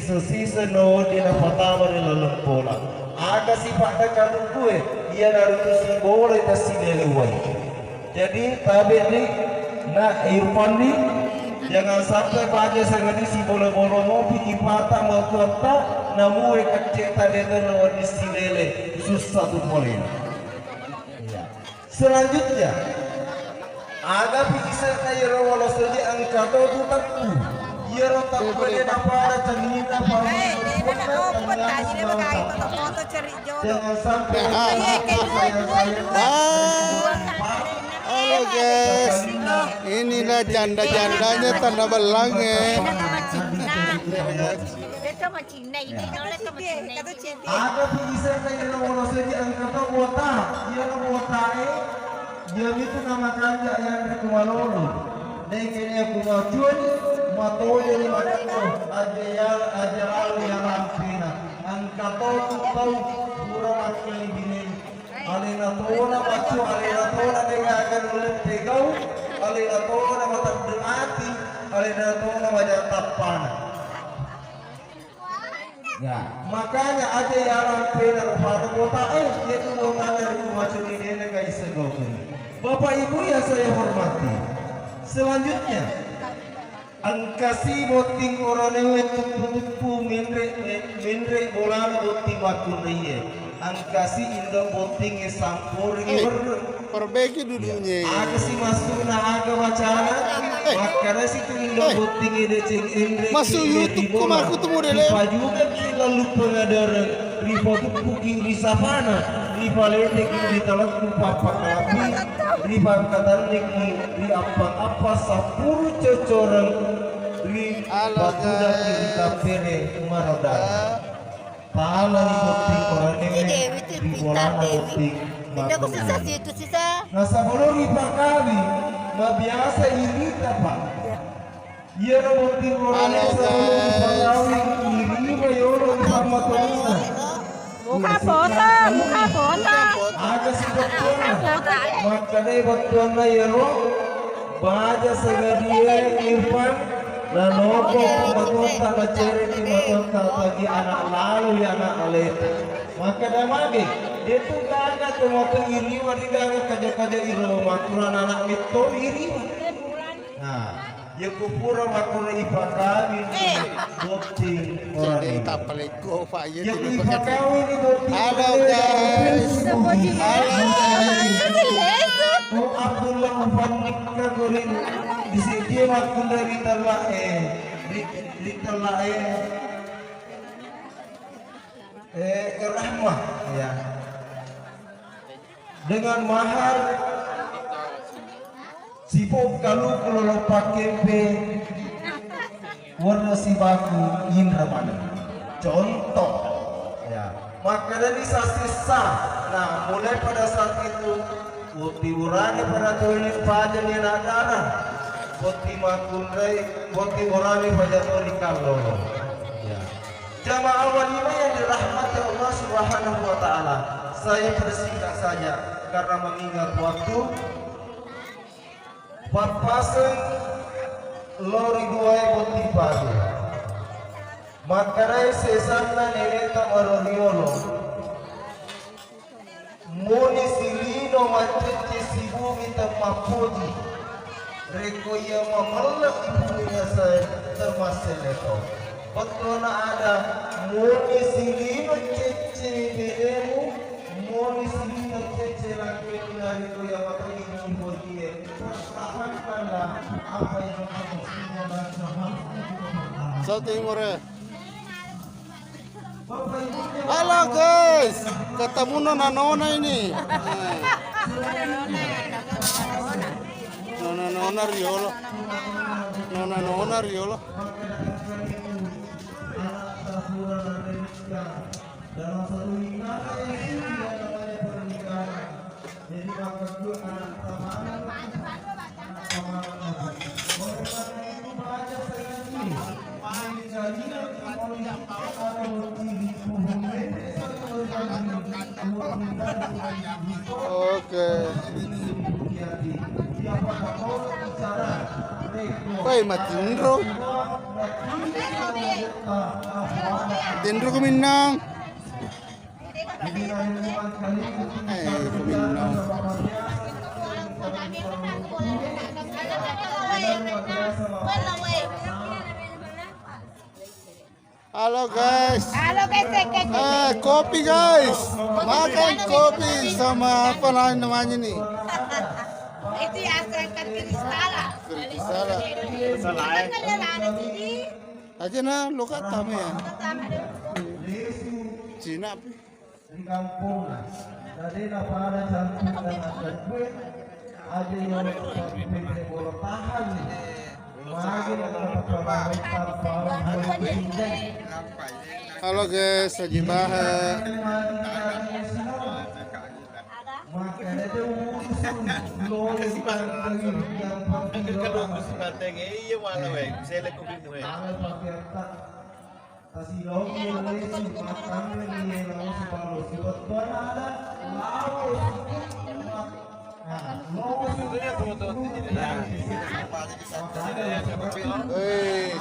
sisa no di na pertama di lalang bola. Aga si pada kadung gue, ia naruto si bola itu si lewai. Jadi tabe ni na Irfan ni jangan sampai baca segala si bola-bola mobil ipata mau kota namu kecil tadi tu no di si lele susah tu boleh. Selanjutnya aga bisa kaya rawala saja angkat tu takku. Ia rotak pada dapat cerita jangan sampai halo guys, inilah janda-jandanya Tanah Belang ya. Ada bisa kaya rawala saja angkat wota. Ia wota dia itu nama kerja yang berkumalolo. Dengan aku majuan matoyo ni matako ajal yang lampina angka tahu pura akli bini alina tona macu alina tona dengan akan tegau alina tona matak demati alina tona wajah tapan ya makanya aja yang lampina pada kota itu mengalir macu ini dengan isegokun. Bapak Ibu yang saya hormati, selanjutnya angkasi boting orane tupu menre bola boting waktu dia angkasi indo boting sampur perbaiki dulunya ada si masuk na aga wacana makanya si indo boting ide ceng endre masuk YouTube kok aku temu deh juga lalu pengadar riba tupu di savana riba letek di talak papa kalapi riba katanik di apa sapuru cocoran di batu dan di kapere maroda pahala di boting orang ini di bola boting nah sebelum riba kali biasa ini apa iya boting orang ini sebelum pengawin ini bayoro sama tulisan muka foto ada si betul makanya betul na yero baca segadia Irfan dan logo betul tak cerita betul tak bagi anak lalu ya anak aleta maka damage dia tu gaga tu motor iri wadi gaga kaja iro maturan anak itu iri nah ya kupura makura ipakawi boting orang ini tak paling go pak ya ipakawi ini boting halo guys oh Abdullah Mufannik kagurin di sini waktu dari terlae rahmah ya dengan mahar sipop kalau pakai warna si baku Indra mana contoh ya maka dari sisa nah mulai pada saat itu utiurane pada toilet pada ni nadana poti makunrai poti orani pada toilet kalolo ya jamaah walima yang dirahmati Allah Subhanahu wa taala saya bersingkat saja karena mengingat waktu papasan lori dua poti padu makarai sesana neneta maroriolo moni silino macece sibu minta mapuji reko ia mamalak ibunya saya termasuk leto betul ada moni silino cece bedemu moni silino cece laki dari itu yang mata ibu dia pertahankanlah apa yang kamu punya dan South Timur ya. Halo guys, ketemu nona ini. Nona Riolo. Nona Riolo. dalam satu lingkaran yang namanya pernikahan. Jadi maka itu anak tamanan, oleh karena itu baca sekali. Oke. Woi, matiin bro. Tindro kuminang. Kuminang. Halo guys. Halo guys, Kopi guys. Makan kopi sama apa namanya nih? itu ya serangkan kristala. Kristala. Aja na lukat kami ya. Cina pi. Di kampung dari para jantung dan duit ada yang pemimpin bola tahan lagi Halo guys, lagi bahas.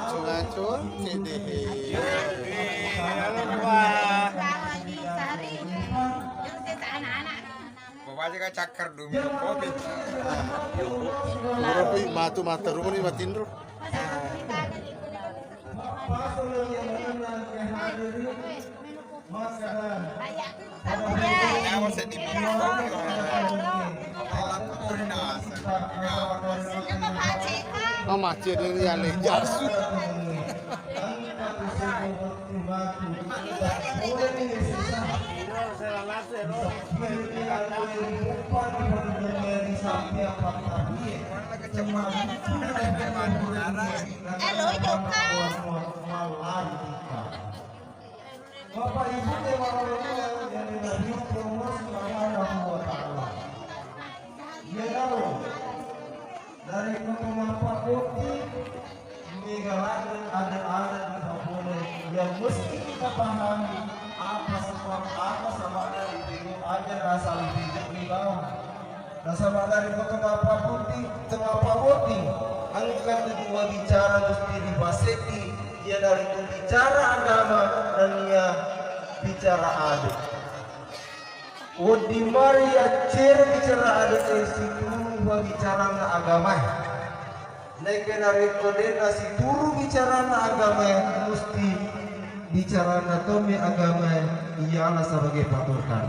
Cungan-cungan ini. Bawa ka cakar dulu minum kopi. Kopi matu rumah ni matindro. Oh macet ini yang lejas. Halo Joka. Bapak Ibu yang dari promosi Subhanahu wa taala. Ya Allah. Dari Kota Putih meninggalkan ada di Papua yang mesti kita pahami apa sama dari bingung aja rasa lebih di bawah. Rasa dari Kota Putih, angkat kedua bicara mesti dibaseti. Dia dari pembicara agama dan dia bicara adil. Udi mari acer bicara adil situ bicara na agama. Neke dari kode nasi turu bicara na agama mesti bicara na tomi agama ialah sebagai patokan.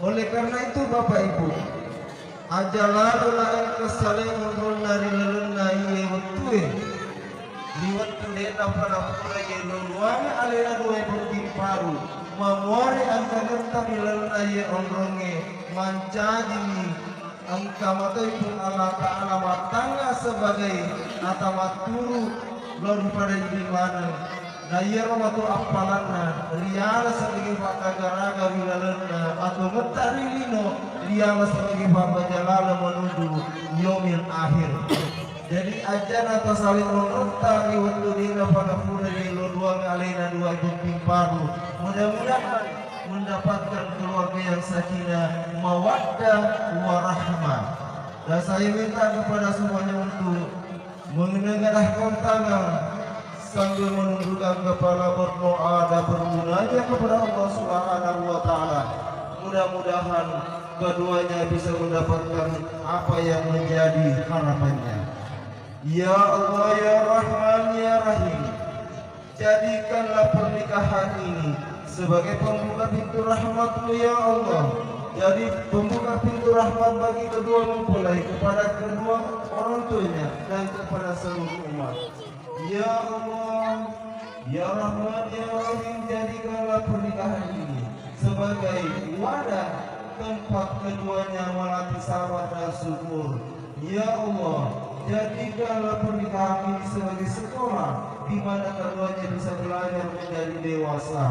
Oleh karena itu Bapak Ibu, ajalah lain kesaling ngobrol dari lelena iye wetue. Liwat kudeta pada pura ye luang alena dua bertim paru. Mamori angka genta lelena iye ondronge mancaji angka matai pun alaka alamat tangga sebagai atamat turu lalu pada jadi mana. Daya waktu apalana riala sebagai pakagaraga wilalena atau metari lino riala sebagai papajalala menuju yomil akhir. Jadi ajan atau saling menentang waktu dina pada pura di luang alena dua bukti paru. Mudah-mudahan mendapatkan keluarga yang sakinah, mawaddah, warahmah. Dan saya minta kepada semuanya untuk menengadahkan tangan sambil menundukkan kepala, berdoa dan bermunajat kepada Allah Subhanahu wa taala. Mudah-mudahan keduanya bisa mendapatkan apa yang menjadi harapannya. Ya Allah, ya Rahman, ya Rahim, jadikanlah pernikahan ini sebagai pembuka pintu rahmat-Mu ya Allah. Jadi pembuka pintu rahmat bagi kedua mempelai, kepada kedua orang tuanya dan kepada seluruh umat. Ya Allah, ya Rahman, ya Rahim, jadikanlah pernikahan ini sebagai wadah tempat keduanya melatih sabar dan syukur. Ya Allah, jadikanlah pernikahan ini sebagai sekolah di mana keduanya bisa belajar menjadi dewasa.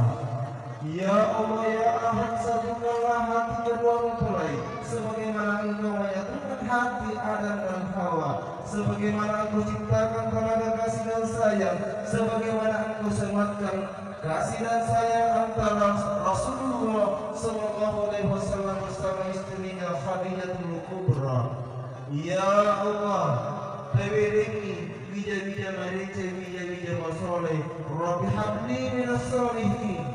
Ya Allah, ya Ahad, satukanlah hati kedua mempelai sebagaimana Engkau menyatukan hati Adam dan Hawa, sebagaimana Engkau ciptakan tenaga kasih dan sayang, sebagaimana Engkau sematkan kasih dan sayang antara Rasulullah sallallahu alaihi wasallam bersama istrinya Khadijatul Kubra. Ya Allah, beriringi bija-bija marice bija-bija masoleh Rabbi habli minas solihin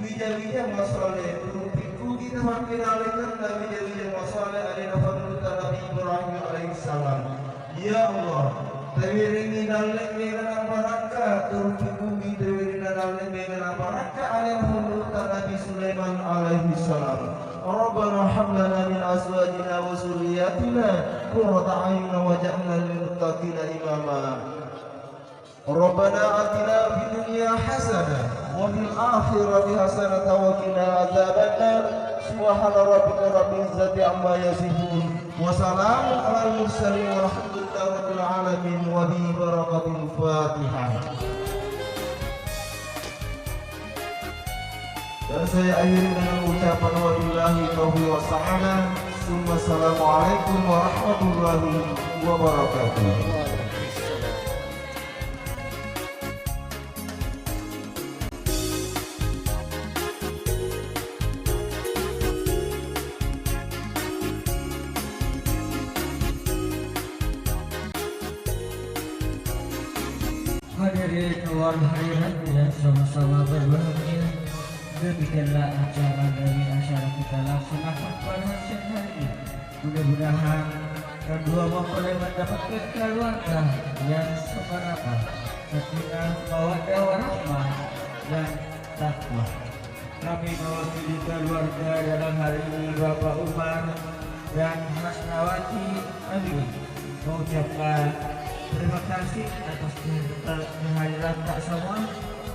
bija-bija masoleh turunku kita makin alaikan bija-bija masoleh alina fadluta Nabi Ibrahim alaihissalam ya Allah tawiringi dalek dengan baraka turunku kita tawiringi dalek dengan baraka alina fadluta Nabi Sulaiman alaihissalam Rabbana hab lana min azwajina wa zurriyyatina qurrata a'yun waj'alna lil muttaqina imama Rabbana atina fid dunya hasanah wa fil akhirati hasanah wa qina adzabannar subhana rabbika rabbil izzati amma yasifun wa salamun alal mursalin walhamdulillahi rabbil alamin wa bi barakatil fatihah. Dan saya akhiri dengan ucapan wabillahi taufiq wa sa'adah. Assalamualaikum warahmatullahi wabarakatuh. Hadirin luar hadirat yang sama-sama berbahagia, demikianlah acara dari acara kita laksanakan pada siang hari ini. Mudah-mudahan kedua mempelai mendapatkan keluarga yang seberapa, sakinah, mawaddah warahmah dan takwa. Kami mewakili keluarga dalam hari ini Bapak Umar dan Mas Nawati Amin mengucapkan terima kasih atas kehadiran tak semua.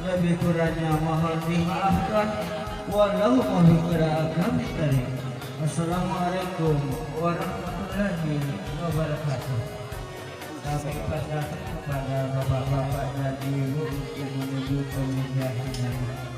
Lebih kurangnya mohon dimaafkan. Wallahu a'lam bishawab. Assalamualaikum warahmatullahi wabarakatuh. Kami pasrahkan kepada bapak-bapak dan ibu untuk menuju pemilihan.